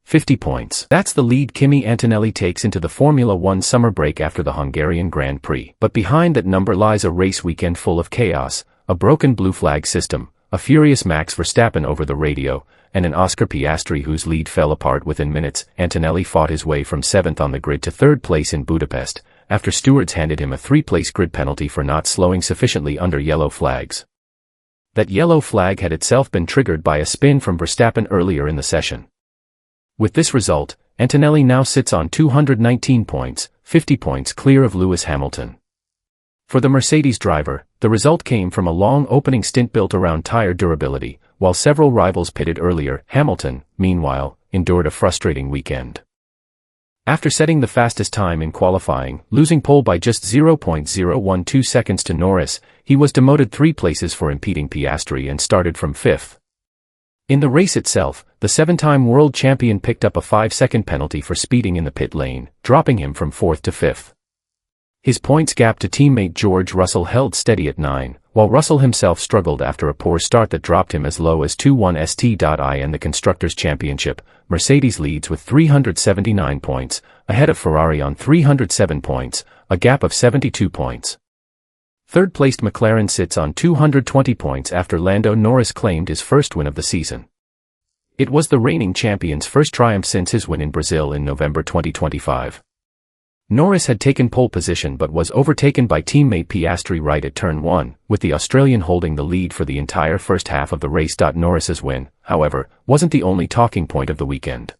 50 points. That's the lead Kimi Antonelli takes into the Formula One summer break after the Hungarian Grand Prix. But behind that number lies a race weekend full of chaos, a broken blue flag system, a furious Max Verstappen over the radio, and an Oscar Piastri whose lead fell apart within minutes. Antonelli fought his way from 7th on the grid to 3rd place in Budapest, after stewards handed him a 3-place grid penalty for not slowing sufficiently under yellow flags. That yellow flag had itself been triggered by a spin from Verstappen earlier in the session. With this result, Antonelli now sits on 219 points, 50 points clear of Lewis Hamilton. For the Mercedes driver, the result came from a long opening stint built around tire durability, while several rivals pitted earlier. Hamilton, meanwhile, endured a frustrating weekend. After setting the fastest time in qualifying, losing pole by just 0.012 seconds to Norris, he was demoted 3 places for impeding Piastri and started from 5th. In the race itself, the 7-time world champion picked up a 5-second penalty for speeding in the pit lane, dropping him from 4th to 5th. His points gap to teammate George Russell held steady at 9, while Russell himself struggled after a poor start that dropped him as low as 2-1 st.I. In the Constructors' Championship, Mercedes leads with 379 points, ahead of Ferrari on 307 points, a gap of 72 points. Third-placed McLaren sits on 220 points after Lando Norris claimed his first win of the season. It was the reigning champion's first triumph since his win in Brazil in November 2025. Norris had taken pole position but was overtaken by teammate Piastri right at turn 1, with the Australian holding the lead for the entire first half of the race. Norris's win, however, wasn't the only talking point of the weekend.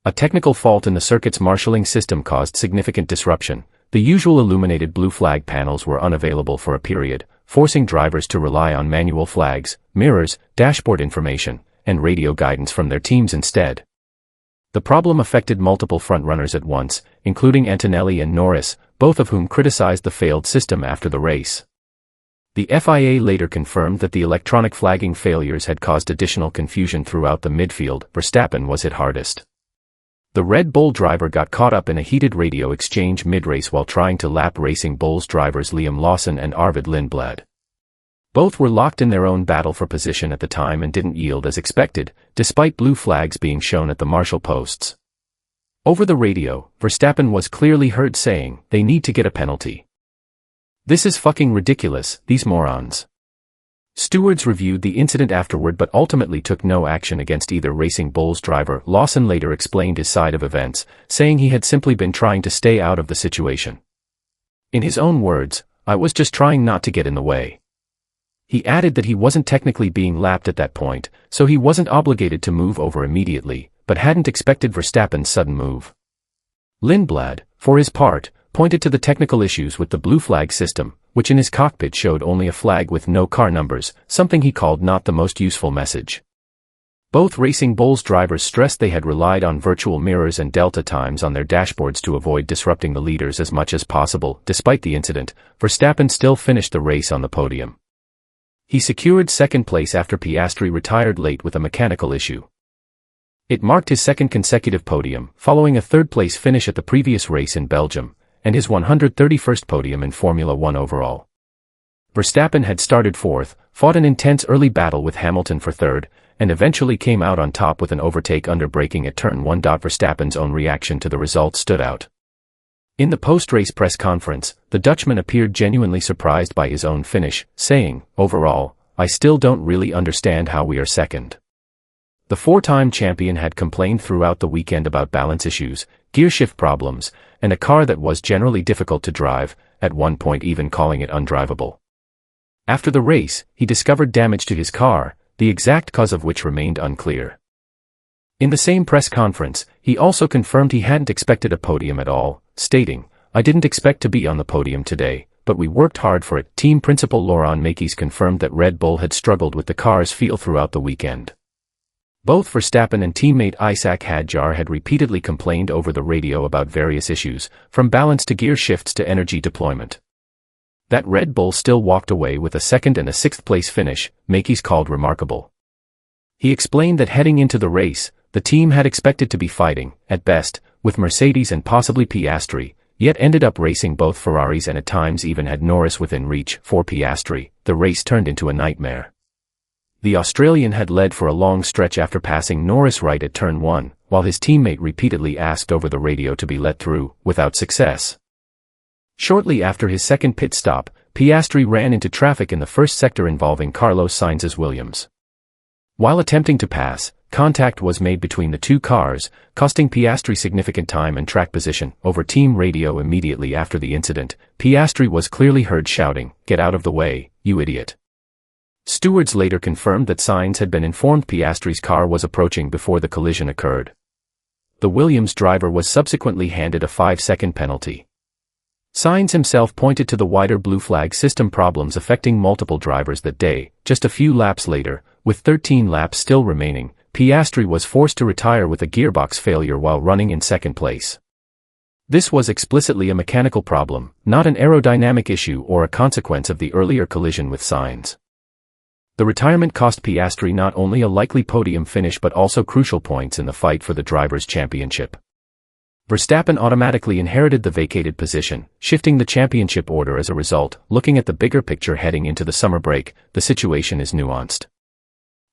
A technical fault in the circuit's marshalling system caused significant disruption. The usual illuminated blue flag panels were unavailable for a period, forcing drivers to rely on manual flags, mirrors, dashboard information, and radio guidance from their teams instead. The problem affected multiple frontrunners at once, including Antonelli and Norris, both of whom criticized the failed system after the race. The FIA later confirmed that the electronic flagging failures had caused additional confusion throughout the midfield. Verstappen was hit hardest. The Red Bull driver got caught up in a heated radio exchange mid-race while trying to lap Racing Bulls drivers Liam Lawson and Arvid Lindblad. Both were locked in their own battle for position at the time and didn't yield as expected, despite blue flags being shown at the marshal posts. Over the radio, Verstappen was clearly heard saying, "They need to get a penalty. This is fucking ridiculous, these morons." Stewards reviewed the incident afterward but ultimately took no action against either Racing Bulls driver. Lawson later explained his side of events, saying he had simply been trying to stay out of the situation. In his own words, "I was just trying not to get in the way." He added that he wasn't technically being lapped at that point, so he wasn't obligated to move over immediately, but hadn't expected Verstappen's sudden move. Lindblad, for his part, pointed to the technical issues with the blue flag system, which in his cockpit showed only a flag with no car numbers, something he called not the most useful message. Both Racing Bulls drivers stressed they had relied on virtual mirrors and delta times on their dashboards to avoid disrupting the leaders as much as possible. Despite the incident, Verstappen still finished the race on the podium. He secured 2nd place after Piastri retired late with a mechanical issue. It marked his 2nd consecutive podium, following a 3rd-place finish at the previous race in Belgium, and his 131st podium in Formula One overall. Verstappen had started 4th, fought an intense early battle with Hamilton for 3rd, and eventually came out on top with an overtake under braking at turn 1. Verstappen's own reaction to the result stood out. In the post-race press conference, the Dutchman appeared genuinely surprised by his own finish, saying, "Overall, I still don't really understand how we are 2nd." The 4-time champion had complained throughout the weekend about balance issues, gearshift problems, and a car that was generally difficult to drive, at one point even calling it undrivable. After the race, he discovered damage to his car, the exact cause of which remained unclear. In the same press conference, he also confirmed he hadn't expected a podium at all, stating, "I didn't expect to be on the podium today, but we worked hard for it." Team principal Laurent Mekies confirmed that Red Bull had struggled with the car's feel throughout the weekend. Both Verstappen and teammate Isaac Hadjar had repeatedly complained over the radio about various issues, from balance to gear shifts to energy deployment. That Red Bull still walked away with a 2nd and a 6th-place finish, Mekies called remarkable. He explained that heading into the race, the team had expected to be fighting, at best, with Mercedes and possibly Piastri, yet ended up racing both Ferraris and at times even had Norris within reach. For Piastri, the race turned into a nightmare. The Australian had led for a long stretch after passing Norris right at turn 1, while his teammate repeatedly asked over the radio to be let through, without success. Shortly after his second pit stop, Piastri ran into traffic in the first sector involving Carlos Sainz's Williams. While attempting to pass, contact was made between the two cars, costing Piastri significant time and track position. Over team radio immediately after the incident, Piastri was clearly heard shouting, "Get out of the way, you idiot." Stewards later confirmed that Sainz had been informed Piastri's car was approaching before the collision occurred. The Williams driver was subsequently handed a 5-second penalty. Sainz himself pointed to the wider blue flag system problems affecting multiple drivers that day. Just a few laps later, with 13 laps still remaining, Piastri was forced to retire with a gearbox failure while running in second place. This was explicitly a mechanical problem, not an aerodynamic issue or a consequence of the earlier collision with Sainz. The retirement cost Piastri not only a likely podium finish but also crucial points in the fight for the Drivers' Championship. Verstappen automatically inherited the vacated position, shifting the championship order as a result. Looking at the bigger picture heading into the summer break, the situation is nuanced.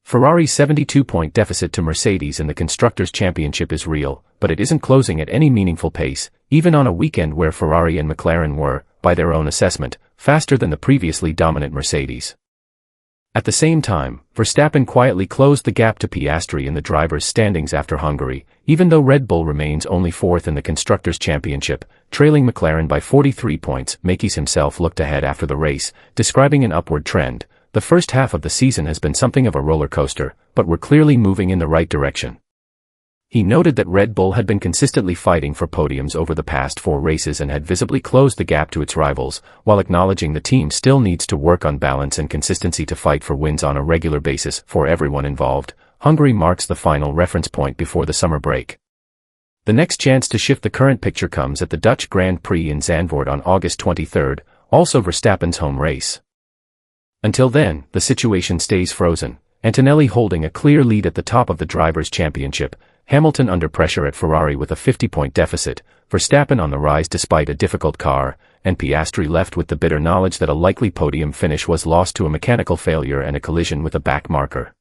Ferrari's 72-point deficit to Mercedes in the Constructors' Championship is real, but it isn't closing at any meaningful pace, even on a weekend where Ferrari and McLaren were, by their own assessment, faster than the previously dominant Mercedes. At the same time, Verstappen quietly closed the gap to Piastri in the drivers' standings after Hungary, even though Red Bull remains only fourth in the Constructors' Championship, trailing McLaren by 43 points. Mackey's himself looked ahead after the race, describing an upward trend. The first half of the season has been something of a roller coaster, but we're clearly moving in the right direction. He noted that Red Bull had been consistently fighting for podiums over the past 4 races and had visibly closed the gap to its rivals, while acknowledging the team still needs to work on balance and consistency to fight for wins on a regular basis for everyone involved. Hungary marks the final reference point before the summer break. The next chance to shift the current picture comes at the Dutch Grand Prix in Zandvoort on August 23, also Verstappen's home race. Until then, the situation stays frozen, Antonelli holding a clear lead at the top of the Drivers' Championship, Hamilton under pressure at Ferrari with a 50-point deficit, Verstappen on the rise despite a difficult car, and Piastri left with the bitter knowledge that a likely podium finish was lost to a mechanical failure and a collision with a back marker.